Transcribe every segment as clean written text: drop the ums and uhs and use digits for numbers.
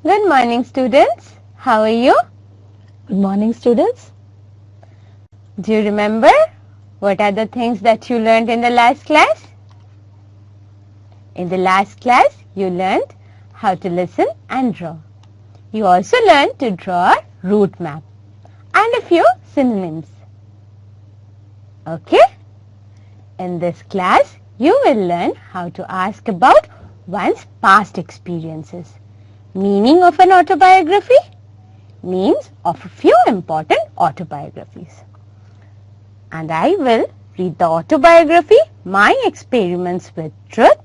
Good morning, students. How are you? Good morning, students. Do you remember what are the things that you learned in the last class? In the last class, you learned how to listen and draw. You also learned to draw a route map and a few synonyms. Okay? In this class, you will learn how to ask about one's past experiences, meaning of an autobiography, names of a few important autobiographies. And I will read the autobiography, My Experiments with Truth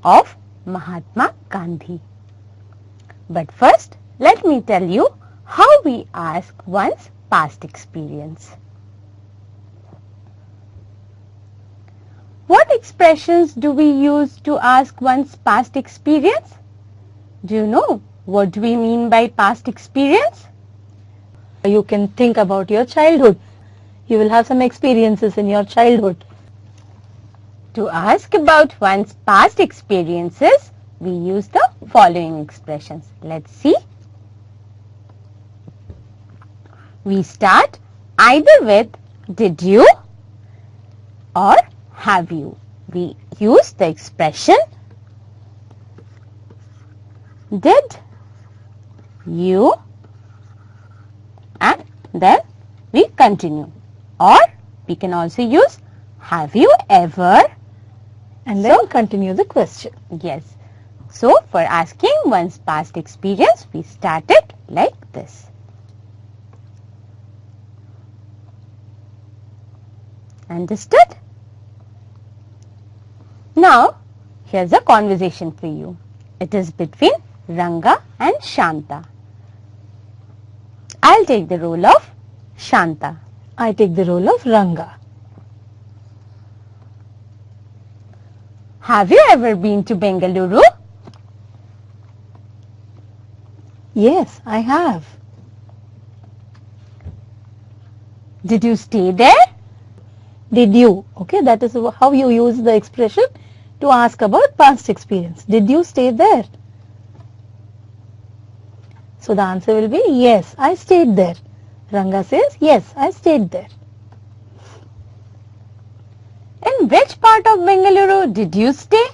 of Mahatma Gandhi. But first, let me tell you how we ask one's past experience. What expressions do we use to ask one's past experience? Do you know what do we mean by past experience? You can think about your childhood. You will have some experiences in your childhood. To ask about one's past experiences, we use the following expressions. Let's see. We start either with did you or have you. We use the expression did you and then we continue. Or we can also use have you ever and then continue the question. Yes. So for asking one's past experience, we start it like this. Understood? Now, here's a conversation for you. It is between Ranga and Shanta. I'll take the role of Shanta. I take the role of Ranga. Have you ever been to Bengaluru? Yes, I have. Did you stay there? Did you? Okay, that is how you use the expression to ask about past experience. Did you stay there? So the answer will be yes, I stayed there. Ranga says, yes, I stayed there. In which part of Bengaluru did you stay?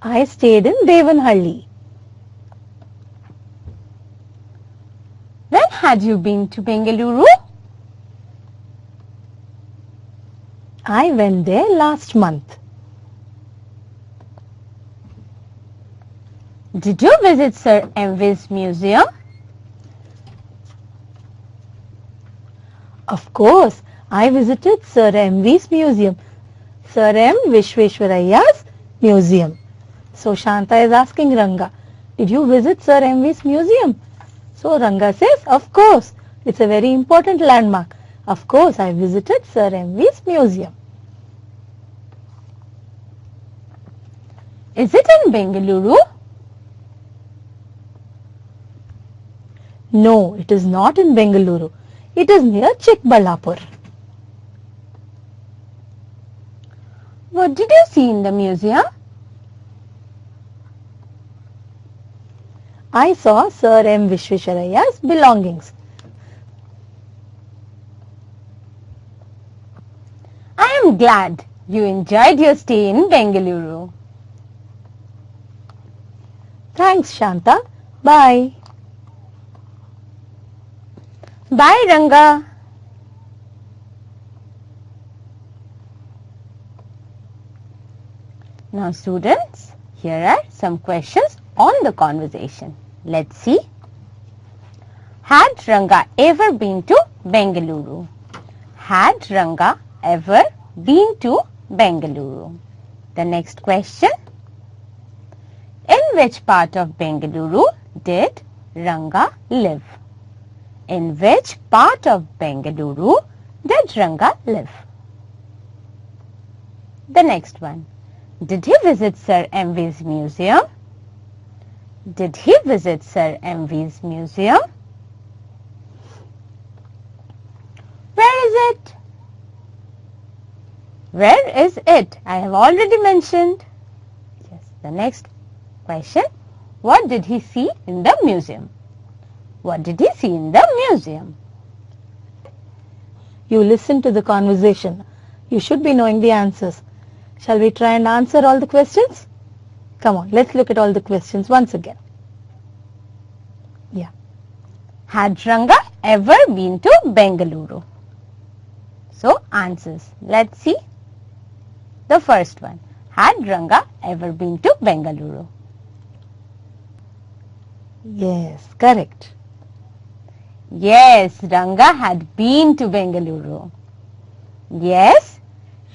I stayed in Devanhalli. When had you been to Bengaluru? I went there last month. Did you visit Sir M.V.'s museum? Of course, I visited Sir M.V.'s museum, Sir M. Vishveshwarayya's museum. So Shanta is asking Ranga, did you visit Sir M.V.'s museum? So Ranga says, of course, it's a very important landmark. Of course, I visited Sir M.V.'s museum. Is it in Bengaluru? No, it is not in Bengaluru. It is near Chikballapur. What did you see in the museum? I saw Sir M. Vishveshwarayya's belongings. I am glad you enjoyed your stay in Bengaluru. Thanks, Shanta. Bye. Bye, Ranga. Now, students, here are some questions on the conversation. Let's see. Had Ranga ever been to Bengaluru? Had Ranga ever been to Bengaluru? The next question. In which part of Bengaluru did Ranga live? In which part of Bengaluru did Ranga live? The next one. Did he visit Sir M.V.'s museum? Did he visit Sir M.V.'s museum? Where is it? Where is it? I have already mentioned. Yes, the next Question. What did he see in the museum? What did he see in the museum? You listen to the conversation. You should be knowing the answers. Shall we try and answer all the questions? Come on, let's look at all the questions once again. Yeah. Had Ranga ever been to Bengaluru? So, answers. Let's see. The first one. Had Ranga ever been to Bengaluru? Yes, correct. Yes, Ranga had been to Bengaluru. Yes,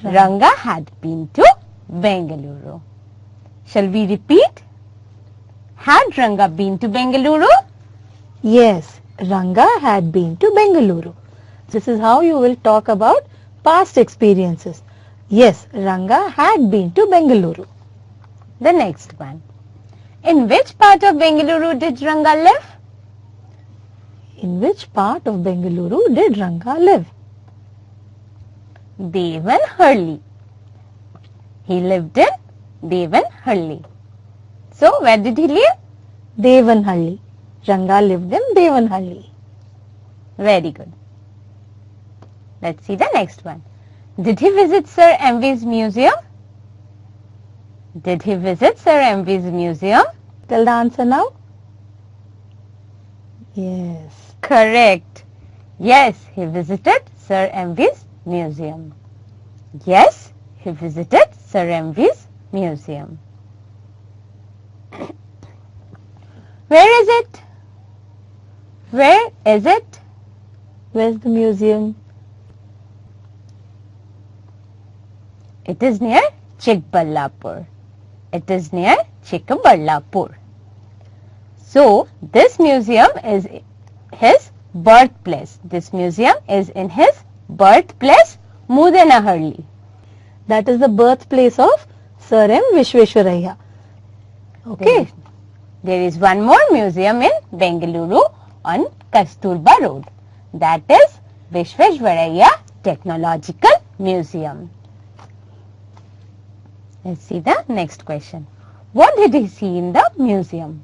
Ranga had been to Bengaluru. Shall we repeat? Had Ranga been to Bengaluru? Yes, Ranga had been to Bengaluru. This is how you will talk about past experiences. Yes, Ranga had been to Bengaluru. The next one. In which part of Bengaluru did Ranga live? In which part of Bengaluru did Ranga live? Devanhalli. He lived in Devanhalli. So, where did he live? Devanhalli. Ranga lived in Devanhalli. Very good. Let's see the next one. Did he visit Sir M.V.'s museum? Did he visit Sir M.V.'s museum? Tell the answer now. Yes. Correct. Yes, he visited Sir M.V.'s museum. Yes, he visited Sir M.V.'s museum. Where is it? Where is it? Where's the museum? It is near Chikballapur. It is near Chikballapur. So, this museum is his birthplace. This museum is in his birthplace, Mudenahalli. That is the birthplace of Sir M. Vishveshwaraya. Okay. There is one more museum in Bengaluru on Kasturba Road. That is Vishveshwaraya Technological Museum. Let's see the next question. What did he see in the museum?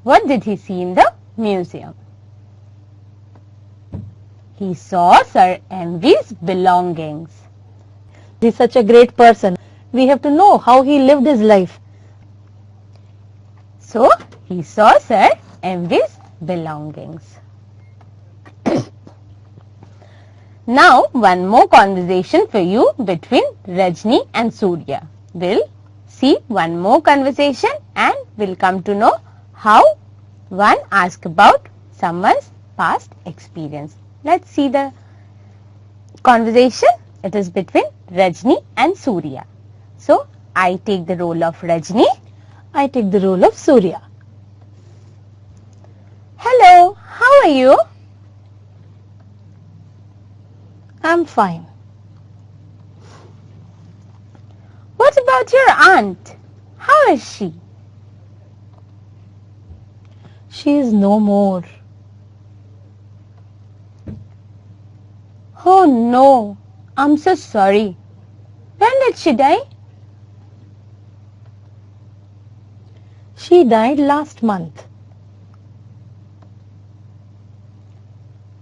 What did he see in the museum? He saw Sir M.V.'s belongings. He's such a great person. We have to know how he lived his life. So, he saw Sir M.V.'s belongings. Now, one more conversation for you between Rajni and Surya. We'll see one more conversation and we'll come to know how one asks about someone's past experience. Let's see the conversation. It is between Rajni and Surya. So, I take the role of Rajni. I take the role of Surya. Hello, how are you? I'm fine. What about your aunt? How is she? She is no more. Oh no, I'm so sorry. When did she die? She died last month.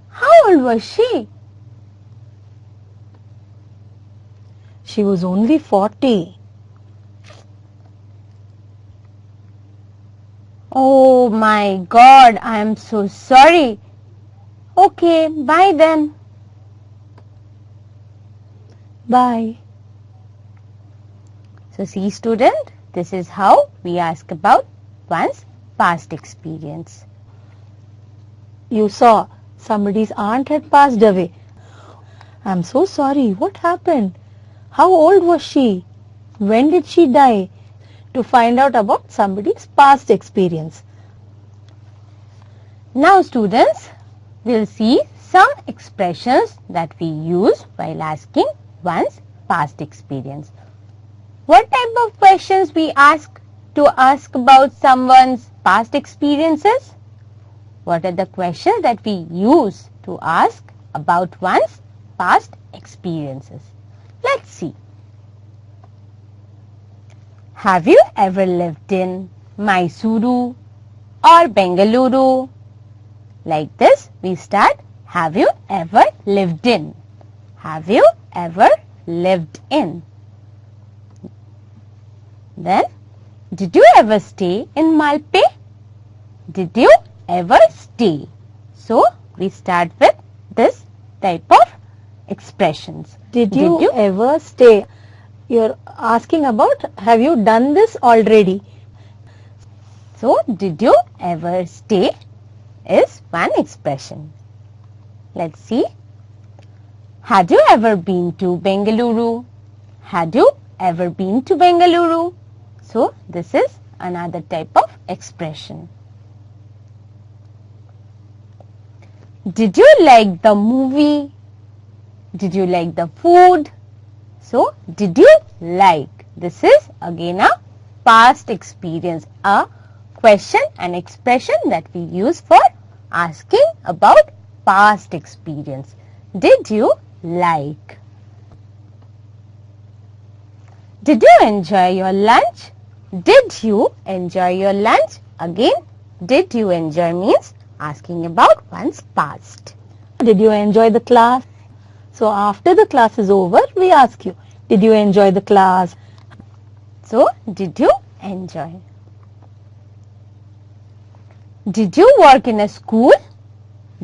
How old was she? She was only 40. Oh my God, I am so sorry. Okay, bye then. Bye. So see student, this is how we ask about one's past experience. You saw somebody's aunt had passed away. I'm so sorry. What happened? How old was she? When did she die? To find out about somebody's past experience. Now students, we'll see some expressions that we use while asking one's past experience. What type of questions we ask to ask about someone's past experiences? What are the questions that we use to ask about one's past experiences? Let's see. Have you ever lived in Mysuru or Bengaluru? Like this, we start. Have you ever lived in? Have you ever lived in? Then, did you ever stay in Malpe? Did you ever stay? So, we start with this type of expressions. Did you ever stay? You're asking about, have you done this already? So, did you ever stay is one expression. Let's see. Had you ever been to Bengaluru? Had you ever been to Bengaluru? So, this is another type of expression. Did you like the movie? Did you like the food? So, did you like? This is again a past experience, a question and expression that we use for asking about past experience. Did you like? Did you enjoy your lunch? Did you enjoy your lunch? Again, did you enjoy means asking about one's past. Did you enjoy the class? So after the class is over, we ask you, did you enjoy the class? So, did you enjoy? Did you work in a school?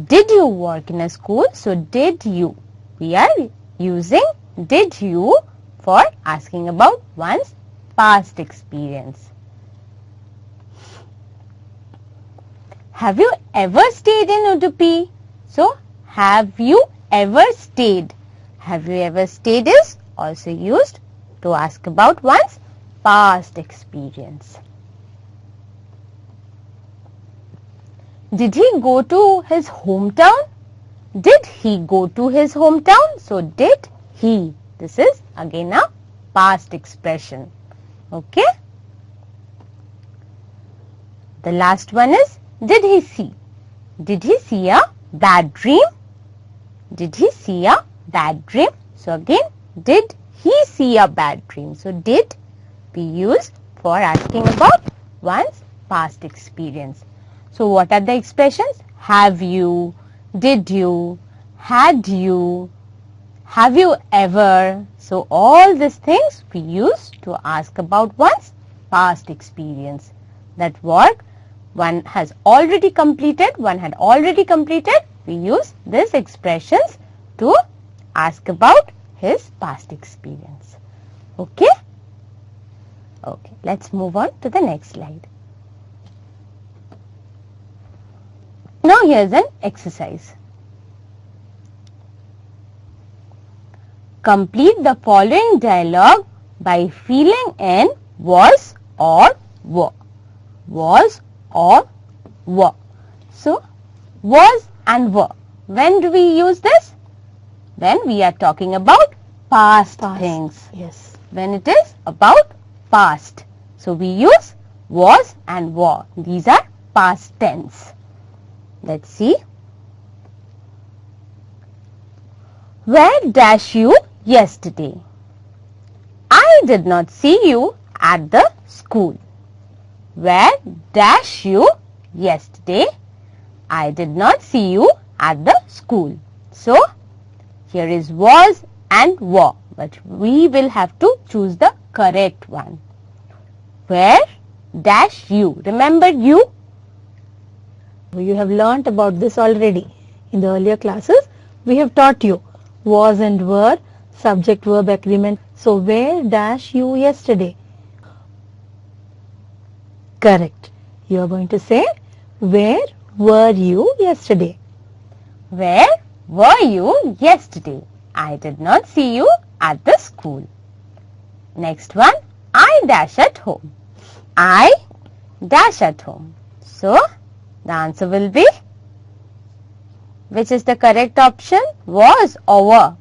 Did you work in a school? So, did you? We are using did you for asking about one's past experience. Have you ever stayed in Udupi? So, have you ever stayed? Have you ever stayed is also used to ask about one's past experience. Did he go to his hometown? Did he go to his hometown? So, did he. This is again a past expression. Okay. The last one is, did he see? Did he see a bad dream? Did he see a bad dream? So, again, did he see a bad dream? So, did be used for asking about one's past experience. So, what are the expressions? Have you, did you, had you, have you ever? So, all these things we use to ask about one's past experience. That work one has already completed, one had already completed, we use these expressions to ask about his past experience. Okay? Okay, let's move on to the next slide. Now here's an exercise. Complete the following dialogue by filling in was or were. Was or were. So, was and were. When do we use this? When we are talking about past things. Yes. When it is about past. So, we use was and were. These are past tense. Let's see. Where dash you yesterday? I did not see you at the school. Where dash you yesterday? I did not see you at the school. So, here is was and were, but we will have to choose the correct one. Where dash you? Remember you? You have learnt about this already. In the earlier classes, we have taught you was and were, subject-verb agreement. So, where dash you yesterday? Correct. You are going to say, where were you yesterday? Where were you yesterday? I did not see you at the school. Next one, I dash at home. I dash at home. So, the answer will be, which is the correct option? Was or were?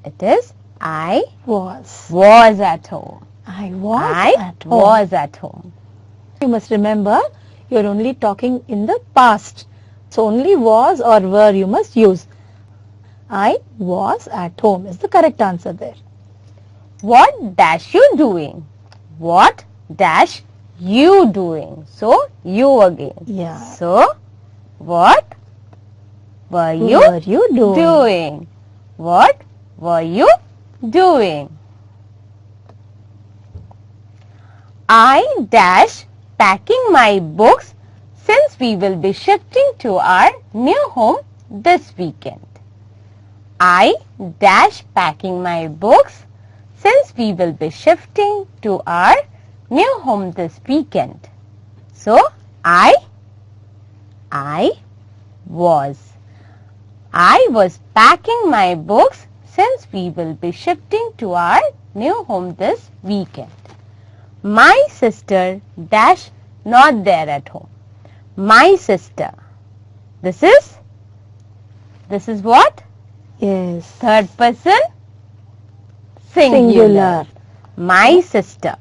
It is I Was. was at home. I was I at home. was at home. You must remember, you are only talking in the past. So, only was or were you must use. I was at home is the correct answer there. What dash you doing? what dash you doing? So, you again. Yeah. So, what were you doing? What were you doing? I dash packing my books since we will be shifting to our new home this weekend. I dash packing my books since we will be shifting to our new home this weekend. So, I was packing my books since we will be shifting to our new home this weekend. My sister dash not there at home. My sister. This is what? Yes. Third person singular. My sister.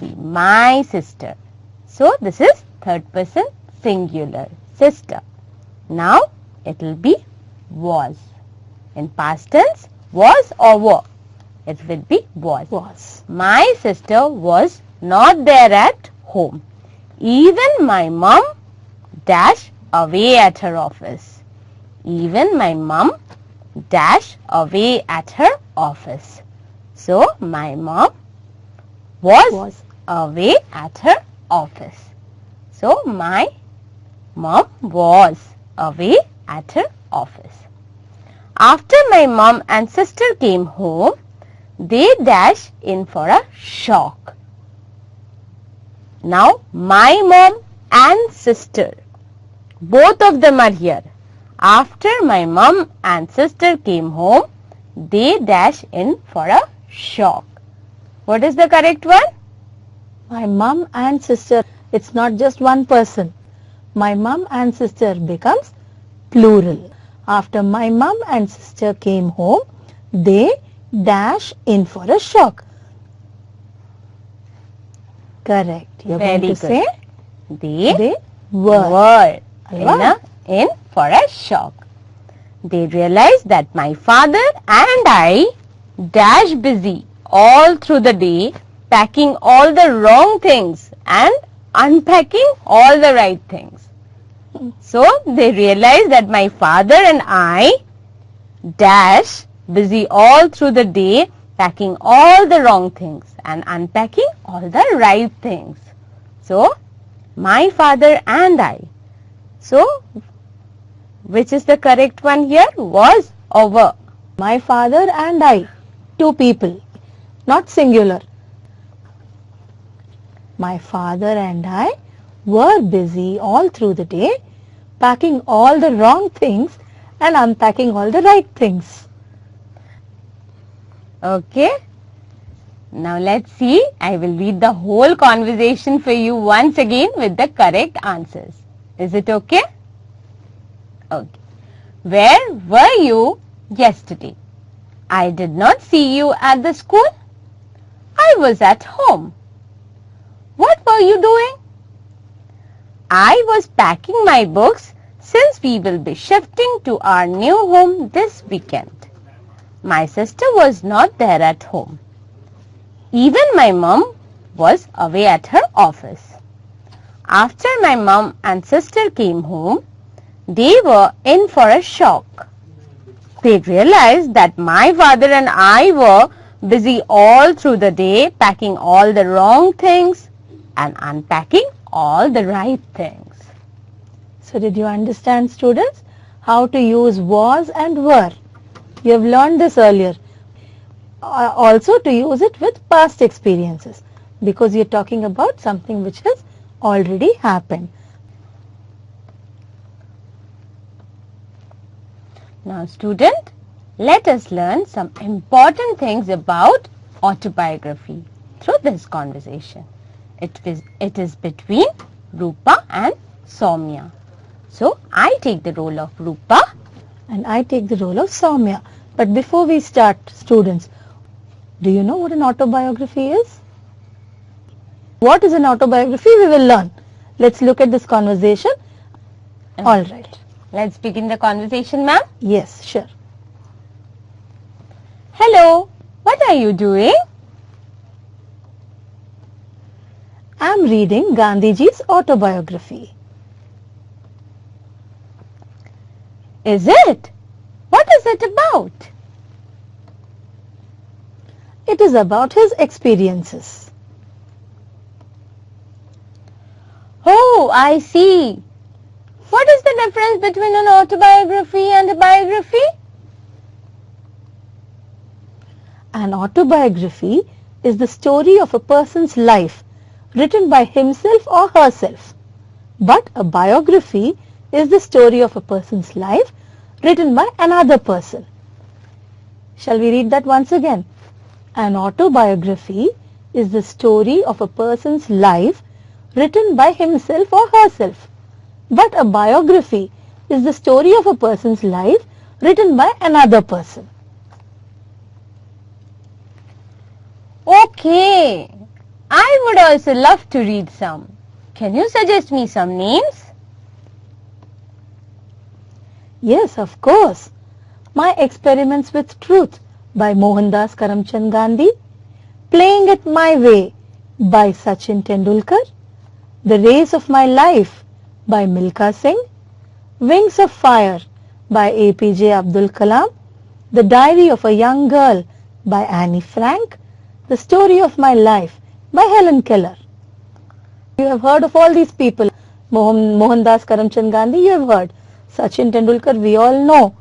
See, my sister. So this is third person singular. Sister. Now it will be was. In past tense, was or were. It will be was. My sister was not there at home. Even my mom dash away at her office. Even my mom dash away at her office. So, my mom was away at her office. So, my mom was away at her office. After my mom and sister came home, they dash in for a shock. Now, my mom and sister, both of them are here. After my mom and sister came home, they dash in for a shock. What is the correct one? My mom and sister. It's not just one person. My mom and sister becomes plural. After my mom and sister came home, they dash in for a shock. Correct. You're Very going to good. say They were. in for a shock. They realized that my father and I dash busy all through the day, packing all the wrong things and unpacking all the right things. So they realized that my father and I dash busy all through the day, packing all the wrong things and unpacking all the right things. So, my father and I. So, which is the correct one here? Was or were? My father and I. Two people. Not singular. My father and I were busy all through the day, packing all the wrong things and unpacking all the right things. Okay. Now let's see. I will read the whole conversation for you once again with the correct answers. Is it okay? Okay. Where were you yesterday? I did not see you at the school. I was at home. What were you doing? I was packing my books since we will be shifting to our new home this weekend. My sister was not there at home. Even my mom was away at her office. After my mom and sister came home, they were in for a shock. They realized that my father and I were busy all through the day, packing all the wrong things and unpacking all the right things. So did you understand, students, how to use was and were? You have learned this earlier. Also to use it with past experiences, because you're talking about something which has already happened. Now student, let us learn some important things about autobiography through this conversation. It is between Rupa and Soumya. So I take the role of Rupa and I take the role of Soumya. But before we start, students, do you know what an autobiography is? What is an autobiography? We will learn. Let's look at this conversation. All right. Let's begin the conversation, ma'am. Yes, sure. Hello, what are you doing? I'm reading Gandhiji's autobiography. Is it? What is it about? It is about his experiences. Oh, I see. What is the difference between an autobiography and a biography? An autobiography is the story of a person's life written by himself or herself. But a biography is the story of a person's life written by another person. Shall we read that once again? An autobiography is the story of a person's life written by himself or herself. But a biography is the story of a person's life written by another person. Okay. I would also love to read some. Can you suggest me some names? Yes, of course. My Experiments with Truth by Mohandas Karamchand Gandhi, Playing It My Way by Sachin Tendulkar, The Race of My Life by Milkha Singh, Wings of Fire by APJ Abdul Kalam, The Diary of a Young Girl by Annie Frank, The Story of My Life by Helen Keller. You have heard of all these people. Mohandas Karamchand Gandhi, you have heard. Sachin Tendulkar, we all know.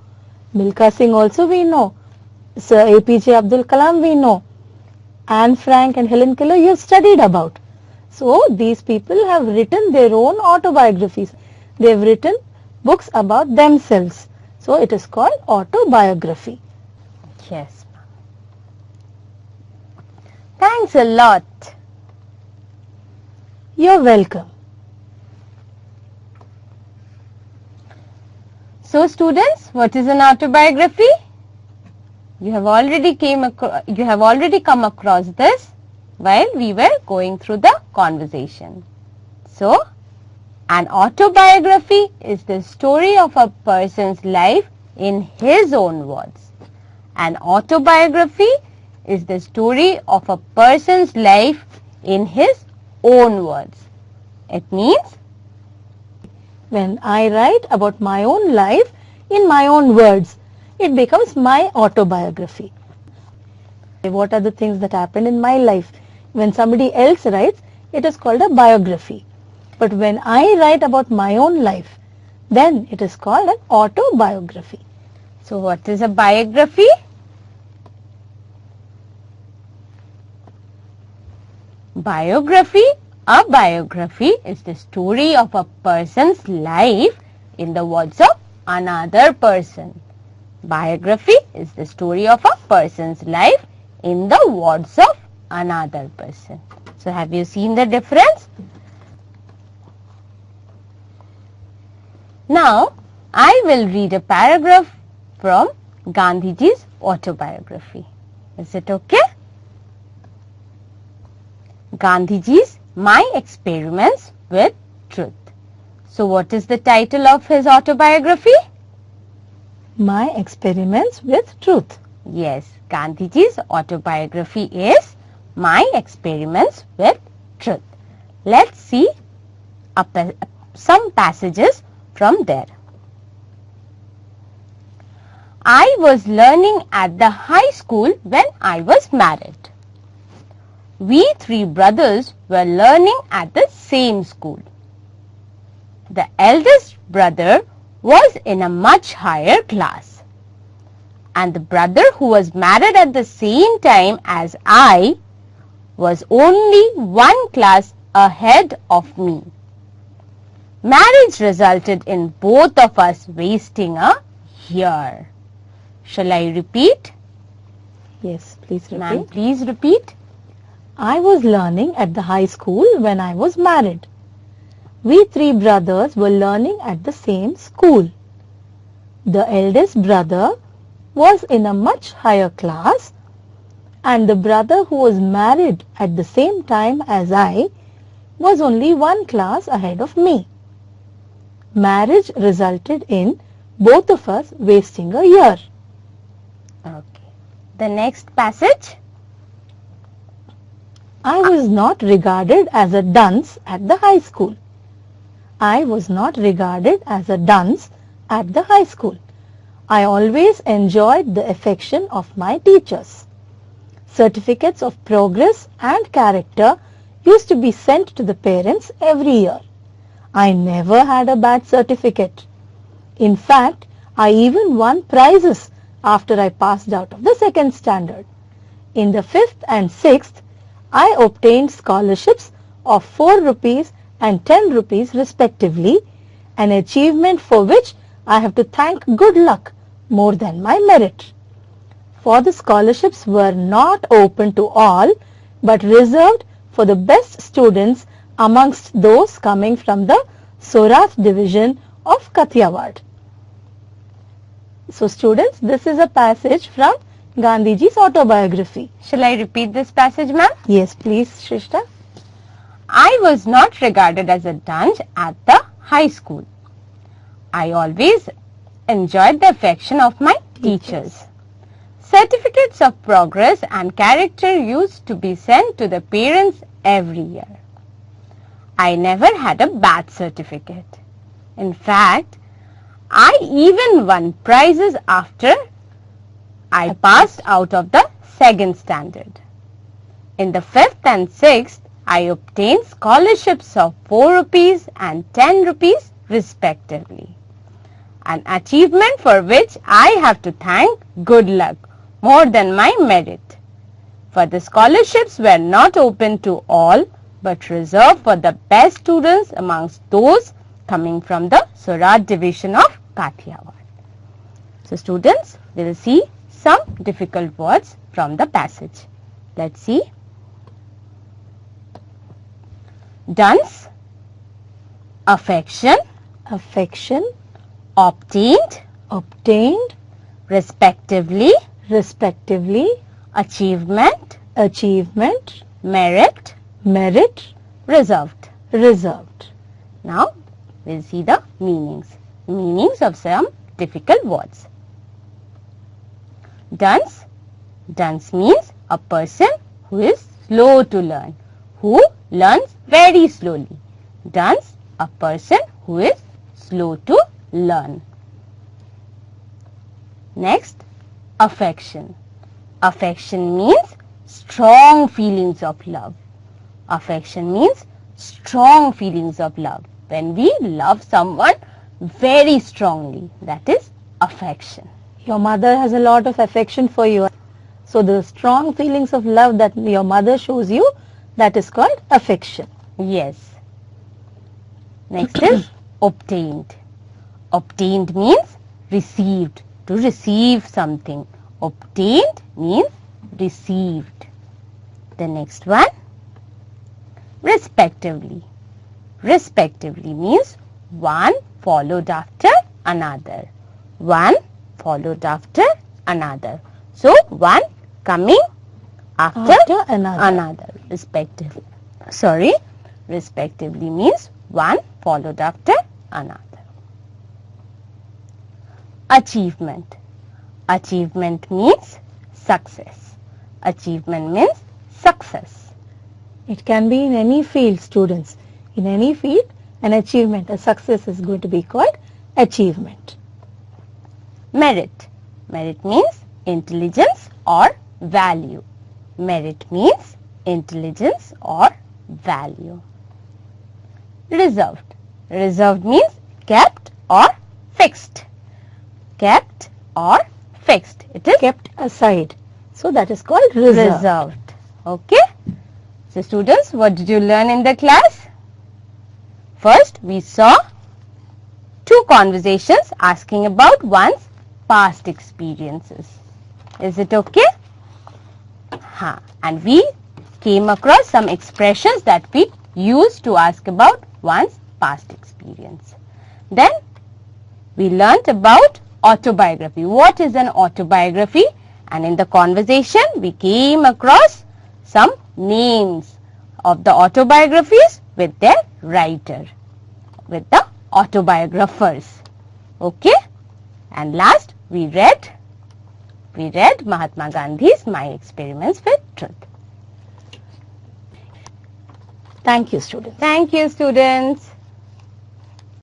Milkha Singh also we know. Sir APJ Abdul Kalam we know. Anne Frank and Helen Keller you have studied about. So these people have written their own autobiographies. They have written books about themselves. So it is called autobiography. Yes. Thanks a lot. You're welcome. So students, what is an autobiography? You have already come across this while we were going through the conversation. So, an autobiography is the story of a person's life in his own words. An autobiography is the story of a person's life in his own words. It means when I write about my own life in my own words, it becomes my autobiography. What are the things that happened in my life? When somebody else writes, it is called a biography. But when I write about my own life, then it is called an autobiography. So what is a biography? A biography is the story of a person's life in the words of another person. Biography is the story of a person's life in the words of another person. So have you seen the difference? Now I will read a paragraph from Gandhiji's autobiography. Is it okay? Gandhiji's My Experiments with Truth. So what is the title of his autobiography? My Experiments with Truth. Yes, Gandhiji's autobiography is My Experiments with Truth. Let's see some passages from there. I was learning at the high school when I was married. We three brothers were learning at the same school. The eldest brother was in a much higher class, and the brother who was married at the same time as I was only one class ahead of me. Marriage resulted in both of us wasting a year. Shall I repeat? Yes, please repeat. Ma'am, please repeat. I was learning at the high school when I was married. We three brothers were learning at the same school. The eldest brother was in a much higher class, and the brother who was married at the same time as I was only one class ahead of me. Marriage resulted in both of us wasting a year. Okay. The next passage. I was not regarded as a dunce at the high school. I was not regarded as a dunce at the high school. I always enjoyed the affection of my teachers. Certificates of progress and character used to be sent to the parents every year. I never had a bad certificate. In fact, I even won prizes after I passed out of the second standard. In the 5th and 6th, I obtained scholarships of 4 rupees and 10 rupees respectively, an achievement for which I have to thank good luck more than my merit. For the scholarships were not open to all, but reserved for the best students amongst those coming from the Sorat division of Kathiawad. So students, this is a passage from Gandhiji's autobiography. Shall I repeat this passage, ma'am? Yes, please, Shrishta. I was not regarded as a dunce at the high school. I always enjoyed the affection of my teachers. Certificates of progress and character used to be sent to the parents every year. I never had a bad certificate. In fact, I even won prizes after I passed out of the second standard. In the 5th and 6th, I obtained scholarships of 4 rupees and 10 rupees respectively, an achievement for which I have to thank good luck more than my merit. For the scholarships were not open to all, but reserved for the best students amongst those coming from the Sorat division of Kathiawad. So students, we will see some difficult words from the passage. Let's see. Dunce, affection, Affection, obtained, obtained, respectively, respectively, achievement, achievement, merit, merit, reserved. reserved. Now, we'll see the meanings of some difficult words. Dunce. Dunce means a person who is slow to learn, who learns very slowly. Dunce, a person who is slow to learn. Next, affection. Affection means strong feelings of love. Affection means strong feelings of love. When we love someone very strongly, that is affection. Your mother has a lot of affection for you. So the strong feelings of love that your mother shows you, that is called affection. Yes. Next is obtained. Obtained means received, to receive something. Obtained means received. The next one, respectively. Respectively means one followed after another. One followed after another. So, one coming after another. Respectively. Respectively means one followed after another. Achievement. Achievement means success. Achievement means success. It can be in any field, students. In any field, an achievement, a success is going to be called achievement. Merit. Merit means intelligence or value. Merit means intelligence or value. Reserved. Reserved means kept or fixed. Kept or fixed. It is Kept aside. So that is called reserved. reserved. Okay. So students, what did you learn in the class? First, we saw two conversations asking about one's past experiences. Is it okay? And we came across some expressions that we use to ask about one's past experience. Then we learnt about autobiography. What is an autobiography? And in the conversation, we came across some names of the autobiographies with their writer, with the autobiographers. Okay? And last, we read Mahatma Gandhi's My Experiments with Truth. Thank you, students. Thank you, students.